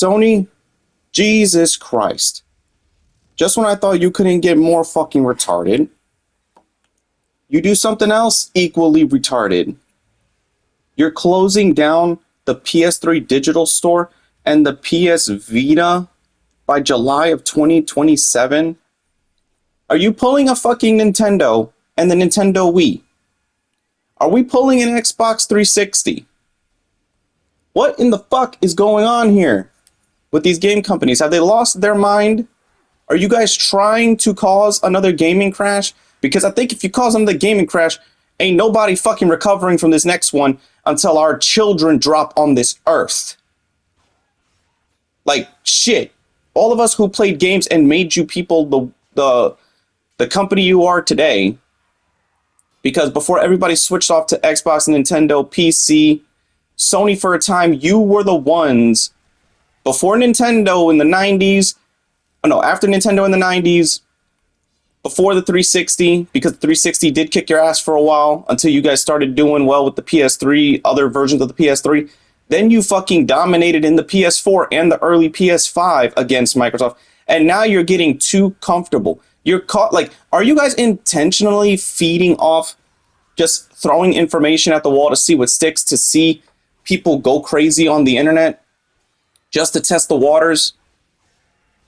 Sony, Jesus Christ. Just when I thought you couldn't get more fucking retarded, you do something else equally retarded. You're closing down the PS3 digital store and the PS Vita by July of 2027. Are you pulling a fucking Nintendo and the Nintendo Wii? Are we pulling an Xbox 360? What in the fuck is going on here with these game companies? Have they lost their mind? Are you guys trying to cause another gaming crash? Because I think if you cause another gaming crash, ain't nobody fucking recovering from this next one until our children drop on this earth. Like, shit. All of us who played games and made you people the company you are today, because before everybody switched off to Xbox, Nintendo, PC, Sony for a time, you were the ones before Nintendo in the 90s, after Nintendo in the 90s, before the 360, because the 360 did kick your ass for a while until you guys started doing well with the PS3, other versions of the PS3. Then you fucking dominated in the PS4 and the early PS5 against Microsoft. And now you're getting too comfortable. You're caught. Like, are you guys intentionally feeding off, just throwing information at the wall to see what sticks, to see people go crazy on the internet just to test the waters?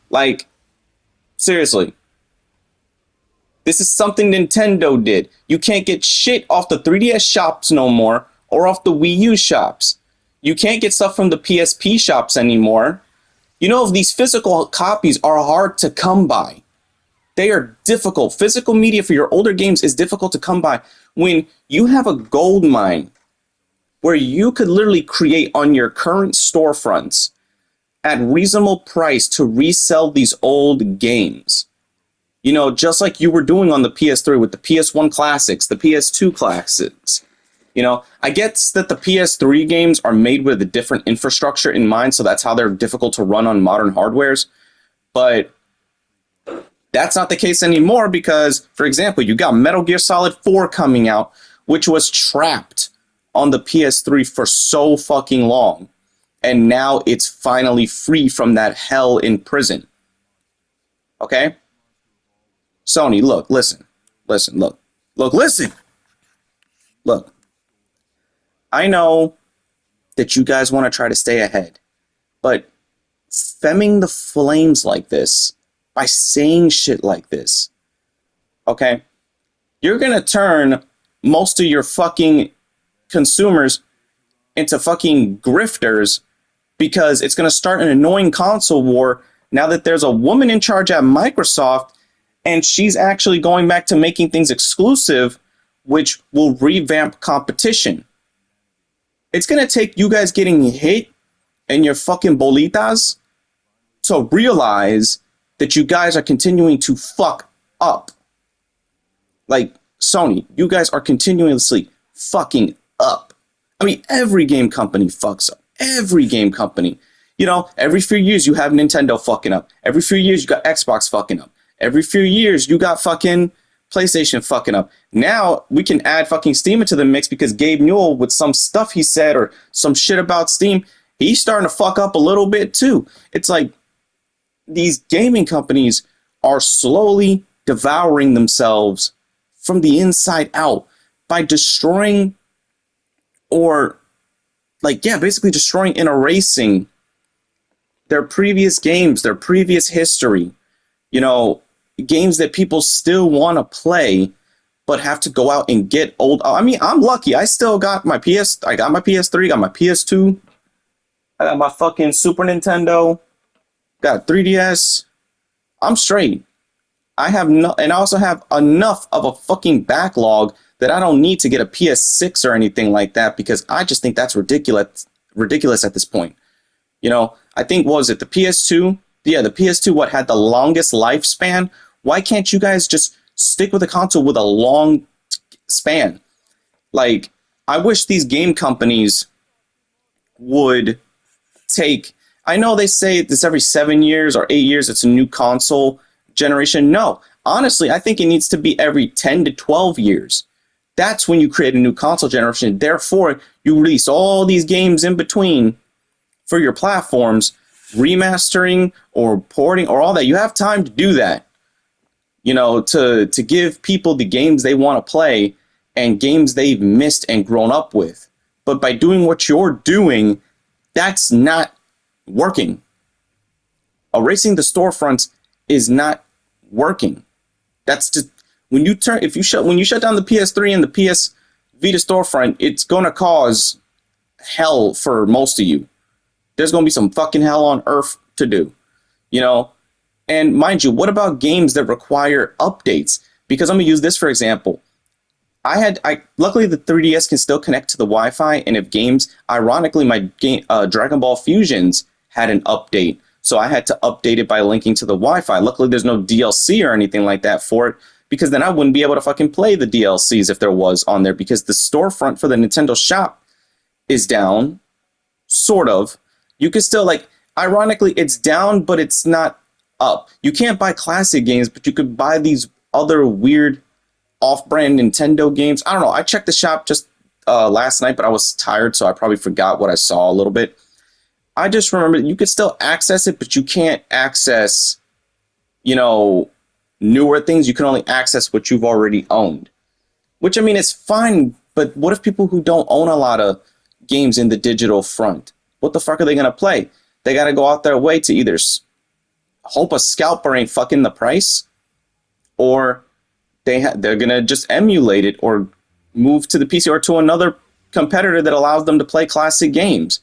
Like, seriously. This is something Nintendo did. You can't get shit off the 3DS shops no more, or off the Wii U shops. You can't get stuff from the PSP shops anymore. You know, these physical copies are hard to come by. They are difficult. Physical media for your older games is difficult to come by when you have a gold mine where you could literally create on your current storefronts at reasonable price to resell these old games. You know, just like you were doing on the PS3 with the PS1 classics, the PS2 classics. You know, I get that the PS3 games are made with a different infrastructure in mind, so that's how they're difficult to run on modern hardwares. But that's not the case anymore because, for example, you got Metal Gear Solid 4 coming out, which was trapped on the PS3 for so fucking long. And now it's finally free from that hell in prison. Okay? Sony, look, listen. Look. I know that you guys want to try to stay ahead, but femming the flames like this, by saying shit like this, okay, you're going to turn most of your fucking consumers into fucking grifters because it's going to start an annoying console war now that there's a woman in charge at Microsoft and she's actually going back to making things exclusive, which will revamp competition. It's going to take you guys getting hit and your fucking bolitas to realize that you guys are continuing to fuck up. Like, Sony, you guys are continuously fucking up. I mean, every game company fucks up. Every game company. You know, every few years you have Nintendo fucking up. Every few years you got Xbox fucking up. Every few years you got fucking PlayStation fucking up. Now we can add fucking Steam into the mix because Gabe Newell, with some stuff he said or some shit about Steam, he's starting to fuck up a little bit too. It's like these gaming companies are slowly devouring themselves from the inside out by destroying or basically destroying and erasing their previous games, their previous history, you know, games that people still want to play, but have to go out and get old. I mean, I'm lucky. I still got my I got my PS3, got my PS2. I got my fucking Super Nintendo, got 3DS. I'm straight. I have and I also have enough of a fucking backlog that I don't need to get a PS6 or anything like that because I just think that's ridiculous at this point. You know, I think, what was it, the PS2? Yeah, the PS2, had the longest lifespan? Why can't you guys just stick with a console with a long span? Like, I wish these game companies would take, I know they say this every 7 years or 8 years, it's a new console generation. No, honestly, I think it needs to be every 10 to 12 years. That's when you create a new console generation. Therefore, you release all these games in between for your platforms remastering or porting or all that. You have time to do that, you know, to give people the games they want to play and games they've missed and grown up with. But by doing what you're doing, that's not working. Erasing the storefronts is not working. That's just when you shut down the PS3 and the PS Vita storefront, it's gonna cause hell for most of you. There's gonna be some fucking hell on earth to do, you know. And mind you, what about games that require updates? Because I'm gonna use this for example. Luckily the 3DS can still connect to the Wi-Fi, and if games, ironically, my game Dragon Ball Fusions had an update, so I had to update it by linking to the Wi-Fi. Luckily, there's no DLC or anything like that for it, because then I wouldn't be able to fucking play the DLCs if there was on there, because the storefront for the Nintendo shop is down, sort of. You can still, like, ironically, it's down, but it's not up. You can't buy classic games, but you could buy these other weird off-brand Nintendo games. I don't know. I checked the shop just last night, but I was tired, so I probably forgot what I saw a little bit. I just remember you could still access it, but you can't access, you know, newer things. You can only access what you've already owned. Which, I mean, it's fine, but what if people who don't own a lot of games in the digital front? What the fuck are they going to play? They got to go out their way to either hope a scalper ain't fucking the price, or they're going to just emulate it or move to the PC or to another competitor that allows them to play classic games.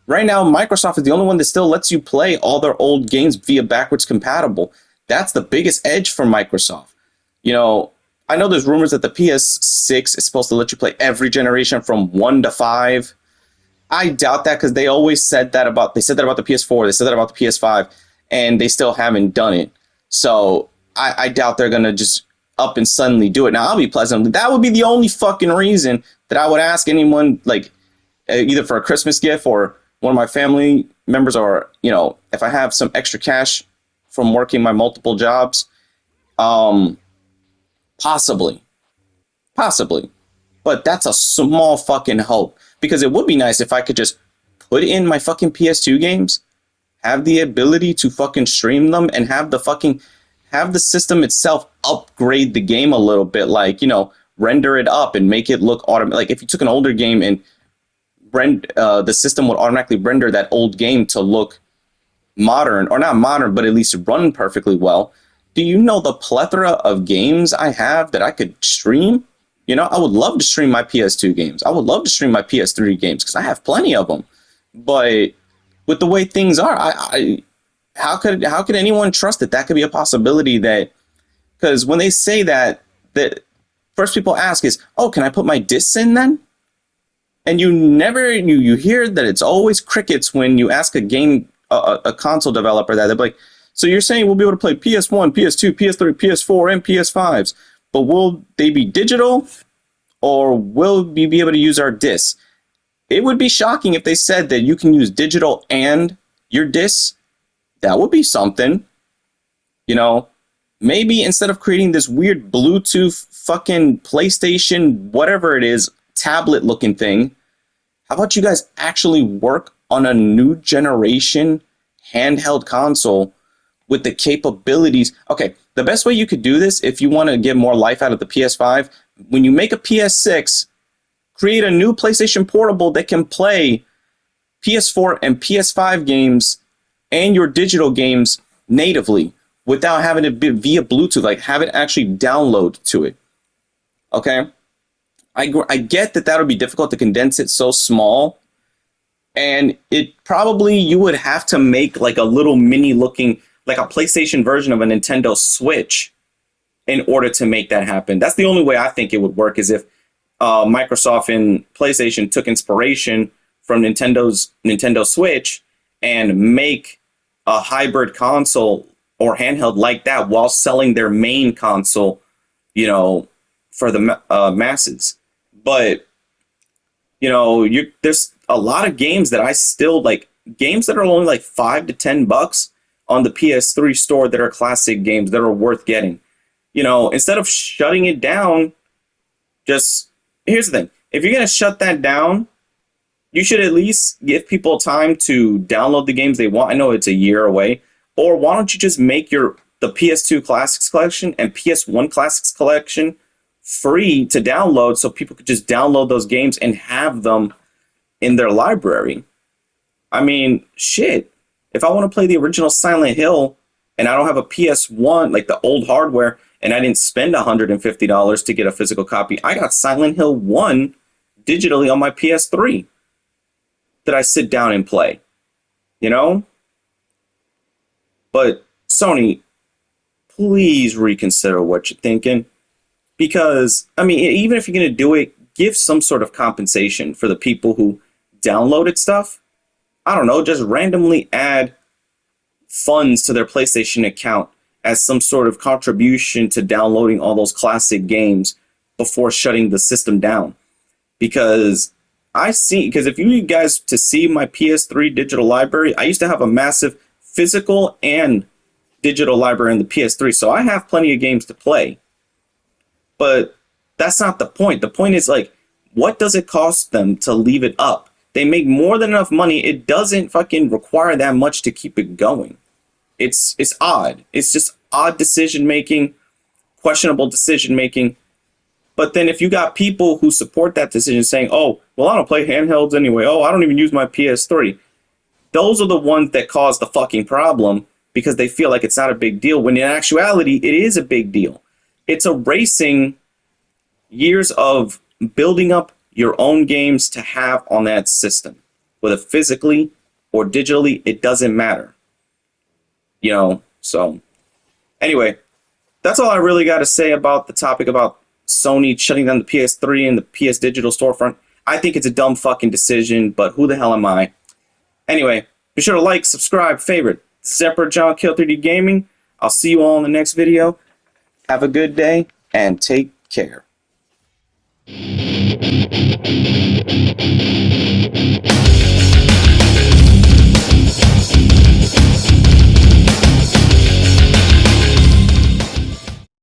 Right now, Microsoft is the only one that still lets you play all their old games via backwards compatible. That's the biggest edge for Microsoft. You know, I know there's rumors that the PS6 is supposed to let you play every generation from 1 to 5. I doubt that, because they said that about the PS4, they said that about the PS5, and they still haven't done it. So I doubt they're going to just up and suddenly do it. Now, I'll be pleasant. That would be the only fucking reason that I would ask anyone, like, either for a Christmas gift or one of my family members, or, you know, if I have some extra cash from working my multiple jobs, possibly. But that's a small fucking hope, because it would be nice if I could just put in my fucking PS2 games, have the ability to fucking stream them, and have the system itself upgrade the game a little bit, like, you know, render it up and make it look automatic. Like, if you took an older game and the system would automatically render that old game to look modern, or not modern, but at least run perfectly well. Do you know the plethora of games I have that I could stream? You know, I would love to stream my PS2 games. I would love to stream my PS3 games, because I have plenty of them. But with the way things are, how could anyone trust that could be a possibility? That, because when they say that first people ask is, oh, can I put my discs in then? And you hear that it's always crickets when you ask a console developer that. They're like, so you're saying we'll be able to play PS1, PS2, PS3, PS4, and PS5s, but will they be digital, or will we be able to use our discs? It would be shocking if they said that you can use digital and your discs. That would be something. You know, maybe instead of creating this weird Bluetooth fucking PlayStation, whatever it is, tablet looking thing, how about you guys actually work on a new generation handheld console with the capabilities? Okay, the best way you could do this, if you want to get more life out of the PS5, when you make a PS6, create a new PlayStation Portable that can play PS4 and PS5 games and your digital games natively without having to be via Bluetooth, like have it actually download to it. Okay? I get that would be difficult to condense it so small, and it probably, you would have to make like a little mini looking, like a PlayStation version of a Nintendo Switch in order to make that happen. That's the only way I think it would work, is if Microsoft and PlayStation took inspiration from Nintendo's Nintendo Switch and make a hybrid console or handheld like that while selling their main console, you know, for the masses. But, you know, there's a lot of games that I still like, games that are only like $5 to $10 on the PS3 store that are classic games that are worth getting. You know, instead of shutting it down, here's the thing. If you're going to shut that down, You should at least give people time to download the games they want. I know it's a year away. Or why don't you just make the PS2 Classics Collection and PS1 Classics Collection free to download so people could just download those games and have them in their library? I mean, shit. If I want to play the original Silent Hill and I don't have a PS1, like the old hardware, and I didn't spend $150 to get a physical copy, I got Silent Hill 1 digitally on my PS3 that I sit down and play, you know? But Sony, please reconsider what you're thinking. Because, I mean, even if you're going to do it, give some sort of compensation for the people who downloaded stuff. I don't know, just randomly add funds to their PlayStation account as some sort of contribution to downloading all those classic games before shutting the system down. Because if you guys to see my PS3 digital library, I used to have a massive physical and digital library in the PS3, so I have plenty of games to play. But that's not the point. The point is, like, what does it cost them to leave it up? They make more than enough money. It doesn't fucking require that much to keep it going. It's odd. It's just odd decision making, questionable decision making. But then if you got people who support that decision saying, oh, well, I don't play handhelds anyway. Oh, I don't even use my PS3. Those are the ones that cause the fucking problem because they feel like it's not a big deal, when in actuality, it is a big deal. It's erasing years of building up your own games to have on that system. Whether physically or digitally, it doesn't matter. You know, so anyway, that's all I really got to say about the topic about Sony shutting down the PS3 and the PS Digital storefront. I think it's a dumb fucking decision, but who the hell am I? Anyway, be sure to like, subscribe, favorite. Separate John Kill 3D Gaming. I'll see you all in the next video. Have a good day and take care.